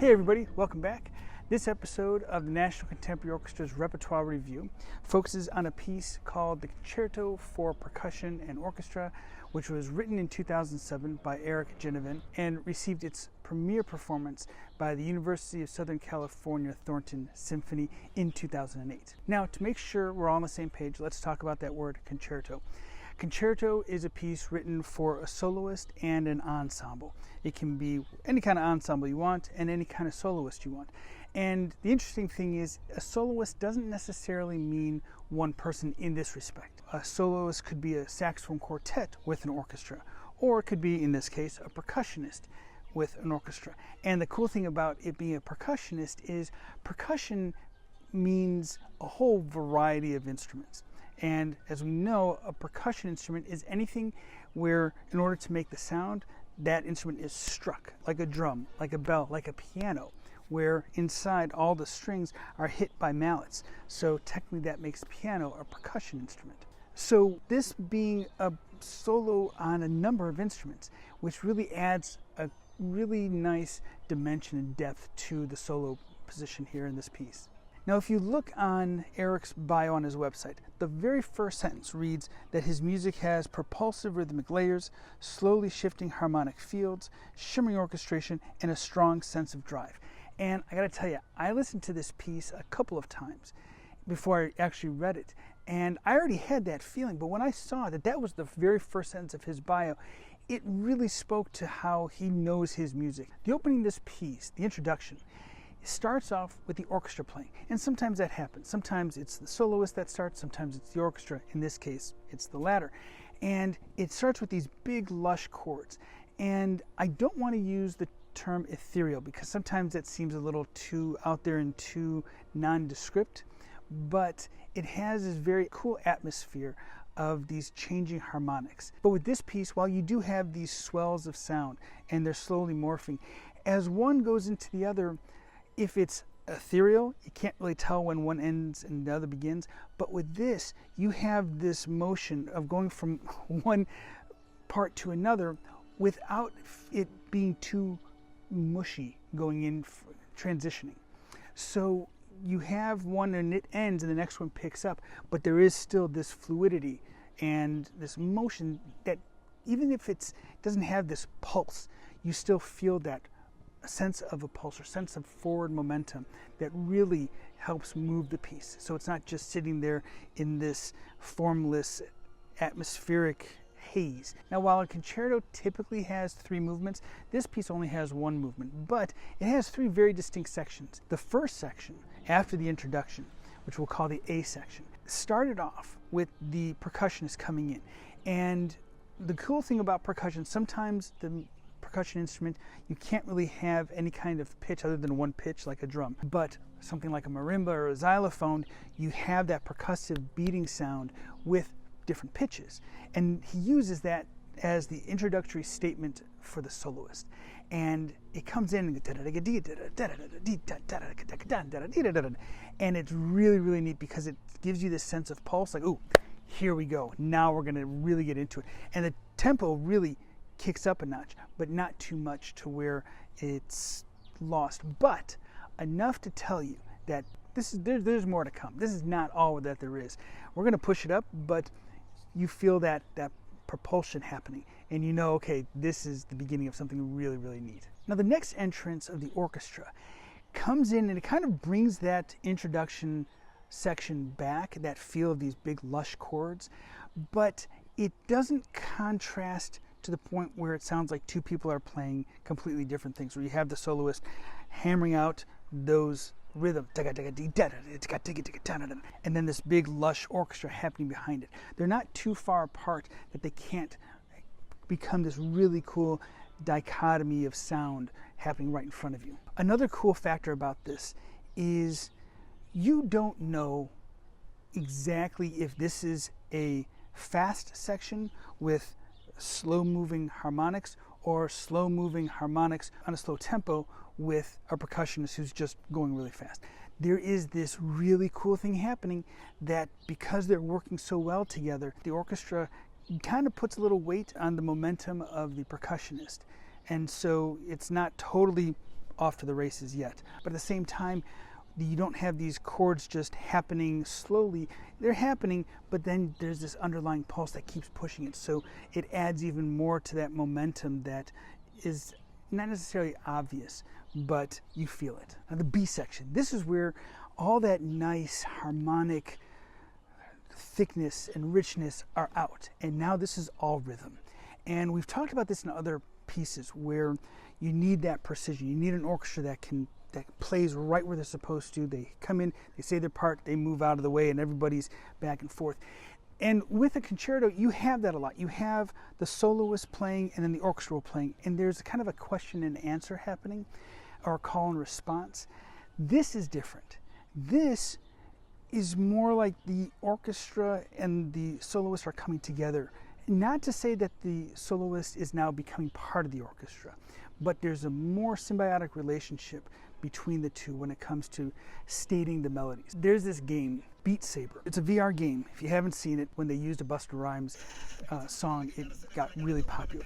Hey everybody, welcome back. This episode of the National Contemporary Orchestra's Repertoire Review focuses on a piece called the Concerto for Percussion and Orchestra, which was written in 2007 by Guinivan and received its premiere performance by the University of Southern California Thornton Symphony in 2008. Now, to make sure we're all on the same page, let's talk about that word concerto. Concerto is a piece written for a soloist and an ensemble. It can be any kind of ensemble you want and any kind of soloist you want. And the interesting thing is, a soloist doesn't necessarily mean one person in this respect. A soloist could be a saxophone quartet with an orchestra, or it could be, in this case, a percussionist with an orchestra. And the cool thing about it being a percussionist is percussion means a whole variety of instruments. And as we know, a percussion instrument is anything where, in order to make the sound, that instrument is struck, like a drum, like a bell, like a piano, where inside all the strings are hit by mallets. So technically that makes piano a percussion instrument. So this being a solo on a number of instruments, which really adds a really nice dimension and depth to the solo position here in this piece. Now, if you look on Eric's bio on his website, the very first sentence reads that his music has propulsive rhythmic layers, slowly shifting harmonic fields, shimmering orchestration, and a strong sense of drive. And I gotta tell you, I listened to this piece a couple of times before I actually read it, and I already had that feeling, but when I saw that that was the very first sentence of his bio, it really spoke to how he knows his music. The opening of this piece, the introduction, starts off with the orchestra playing, and sometimes that happens. Sometimes it's the soloist that starts, sometimes it's the orchestra. In this case, it's the latter. And it starts with these big, lush chords. And I don't want to use the term ethereal because sometimes that seems a little too out there and too nondescript, but it has this very cool atmosphere of these changing harmonics. But with this piece, while you do have these swells of sound and they're slowly morphing, as one goes into the other, if it's ethereal, you can't really tell when one ends and the other begins. But with this, you have this motion of going from one part to another without it being too mushy going in, transitioning. So you have one and it ends and the next one picks up, but there is still this fluidity and this motion that even if it doesn't have this pulse, you still feel that sense of a pulse or sense of forward momentum that really helps move the piece. So it's not just sitting there in this formless atmospheric haze. Now, while a concerto typically has 3 movements, this piece only has 1 movement, but it has 3 very distinct sections. The first section, after the introduction, which we'll call the A section, started off with the percussionist coming in. And the cool thing about percussion, sometimes the percussion instrument, you can't really have any kind of pitch other than one pitch like a drum. But something like a marimba or a xylophone, you have that percussive beating sound with different pitches. And he uses that as the introductory statement for the soloist. And it comes in and it's really, really neat because it gives you this sense of pulse, like, ooh, here we go. Now we're going to really get into it. And the tempo really kicks up a notch, but not too much to where it's lost, but enough to tell you that there's more to come. This is not all that there is. We're going to push it up, but you feel that propulsion happening, and you know, okay, this is the beginning of something really, really neat. Now, the next entrance of the orchestra comes in, and it kind of brings that introduction section back, that feel of these big, lush chords, but it doesn't contrast to the point where it sounds like 2 people are playing completely different things, where you have the soloist hammering out those rhythms, and then this big lush orchestra happening behind it. They're not too far apart that they can't become this really cool dichotomy of sound happening right in front of you. Another cool factor about this is you don't know exactly if this is a fast section with slow-moving harmonics or slow-moving harmonics on a slow tempo with a percussionist who's just going really fast. There is this really cool thing happening that because they're working so well together, the orchestra kind of puts a little weight on the momentum of the percussionist. And so it's not totally off to the races yet. But at the same time, you don't have these chords just happening slowly. They're happening, but then there's this underlying pulse that keeps pushing it. So it adds even more to that momentum that is not necessarily obvious, but you feel it. Now the B section, this is where all that nice harmonic thickness and richness are out. And now this is all rhythm. And we've talked about this in other pieces where you need that precision. You need an orchestra that plays right where they're supposed to. They come in, they say their part, they move out of the way, and everybody's back and forth. And with a concerto, you have that a lot. You have the soloist playing and then the orchestra playing, and there's kind of a question and answer happening, or a call and response. This is different. This is more like the orchestra and the soloist are coming together. Not to say that the soloist is now becoming part of the orchestra, but there's a more symbiotic relationship between the two when it comes to stating the melodies. There's this game, Beat Saber. It's a VR game. If you haven't seen it, when they used a Busta Rhymes song, it got really popular.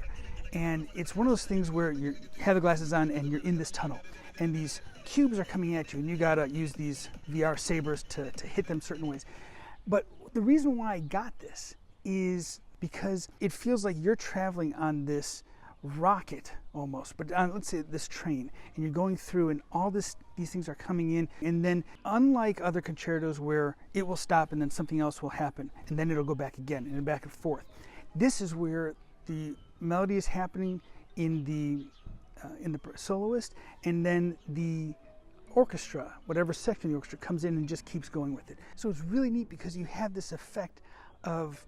And it's one of those things where you have the glasses on and you're in this tunnel, and these cubes are coming at you, and you gotta use these VR sabers to hit them certain ways. But the reason why I got this is because it feels like you're traveling on this rocket almost, but on, let's say, this train, and you're going through, and all these things are coming in, and then unlike other concertos where it will stop and then something else will happen, and then it'll go back again and back and forth, this is where the melody is happening in the soloist, and then the orchestra, whatever section of the orchestra, comes in and just keeps going with it. So it's really neat because you have this effect of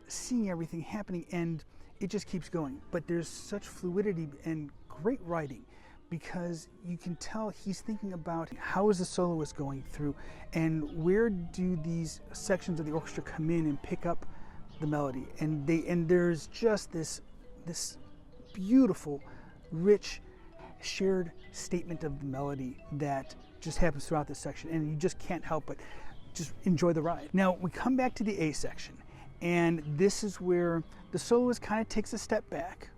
seeing everything happening, and it just keeps going. But there's such fluidity and great writing, because you can tell he's thinking about how is the soloist going through, and where do these sections of the orchestra come in and pick up the melody, and there's just this beautiful, rich, shared statement of the melody that just happens throughout this section, and you just can't help but just enjoy the ride. Now we come back to the A section, and this is where the soloist kind of takes a step back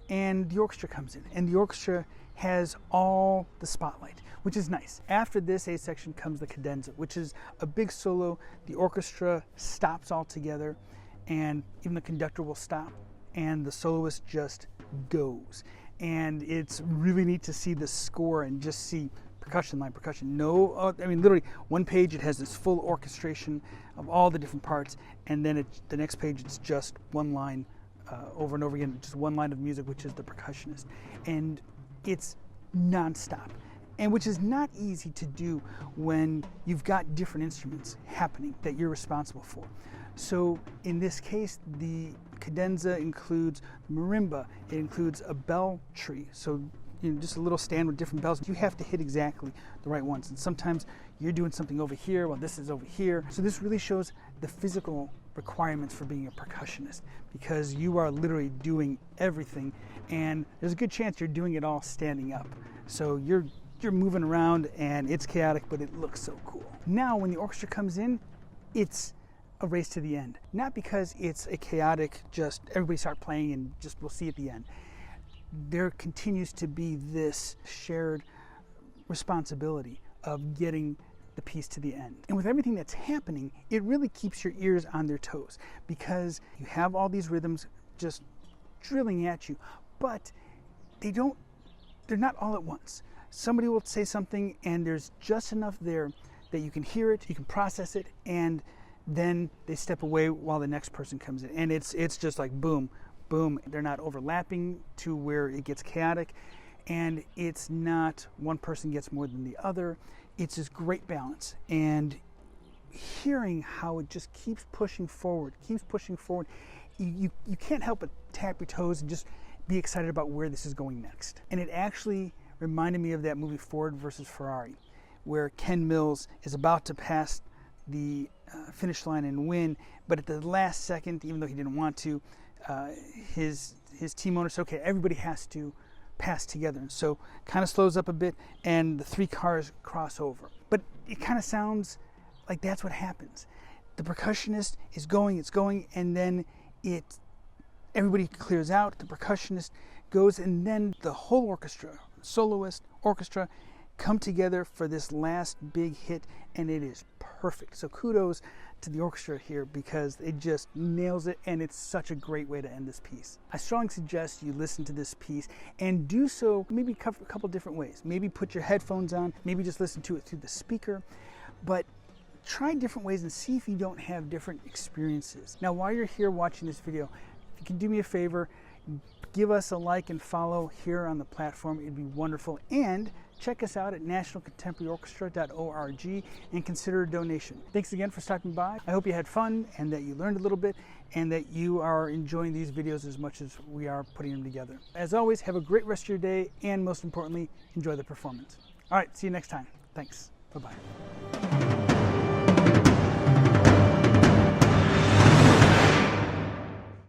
and the orchestra comes in, and the orchestra has all the spotlight, which is nice. After this A section comes the cadenza, which is a big solo. The orchestra stops altogether, and even the conductor will stop, and the soloist just goes. And it's really neat to see the score and just see percussion line, percussion. Literally one page it has this full orchestration of all the different parts, and then the next page it's just one line over and over again, just one line of music, which is the percussionist. And it's nonstop, and which is not easy to do when you've got different instruments happening that you're responsible for. So in this case, the cadenza includes marimba, it includes a bell tree, so just a little stand with different bells. You have to hit exactly the right ones, and sometimes you're doing something over here while this is over here. So this really shows the physical requirements for being a percussionist, because you are literally doing everything, and there's a good chance you're doing it all standing up. So you're moving around, and it's chaotic, but it looks so cool. Now when the orchestra comes in, it's a race to the end. Not because it's a chaotic, just everybody start playing and just we'll see at the end. There continues to be this shared responsibility of getting the piece to the end. And with everything that's happening, it really keeps your ears on their toes, because you have all these rhythms just drilling at you, but they're not all at once. Somebody will say something, and there's just enough there that you can hear it, you can process it, and then they step away while the next person comes in. And it's just like boom, boom. They're not overlapping to where it gets chaotic, and it's not one person gets more than the other. It's this great balance, and hearing how it just keeps pushing forward, you can't help but tap your toes and just be excited about where this is going next. And it actually reminded me of that movie Ford versus Ferrari, where Ken Mills is about to pass the finish line and win, but at the last second, even though he didn't want to, his team owner said, okay, everybody has to pass together, and so kind of slows up a bit, and the three cars cross over. But it kind of sounds like that's what happens. The percussionist is going, and then everybody clears out, the percussionist goes, and then the whole orchestra, soloist, orchestra, come together for this last big hit, and it is perfect. So kudos to the orchestra here, because it just nails it, and it's such a great way to end this piece. I strongly suggest you listen to this piece and do so maybe a couple different ways. Maybe put your headphones on, maybe just listen to it through the speaker, but try different ways and see if you don't have different experiences. Now, while you're here watching this video, if you can do me a favor, give us a like and follow here on the platform. It'd be wonderful. And check us out at nationalcontemporaryorchestra.org and consider a donation. Thanks again for stopping by. I hope you had fun and that you learned a little bit and that you are enjoying these videos as much as we are putting them together. As always, have a great rest of your day, and most importantly, enjoy the performance. All right, see you next time. Thanks. Bye-bye.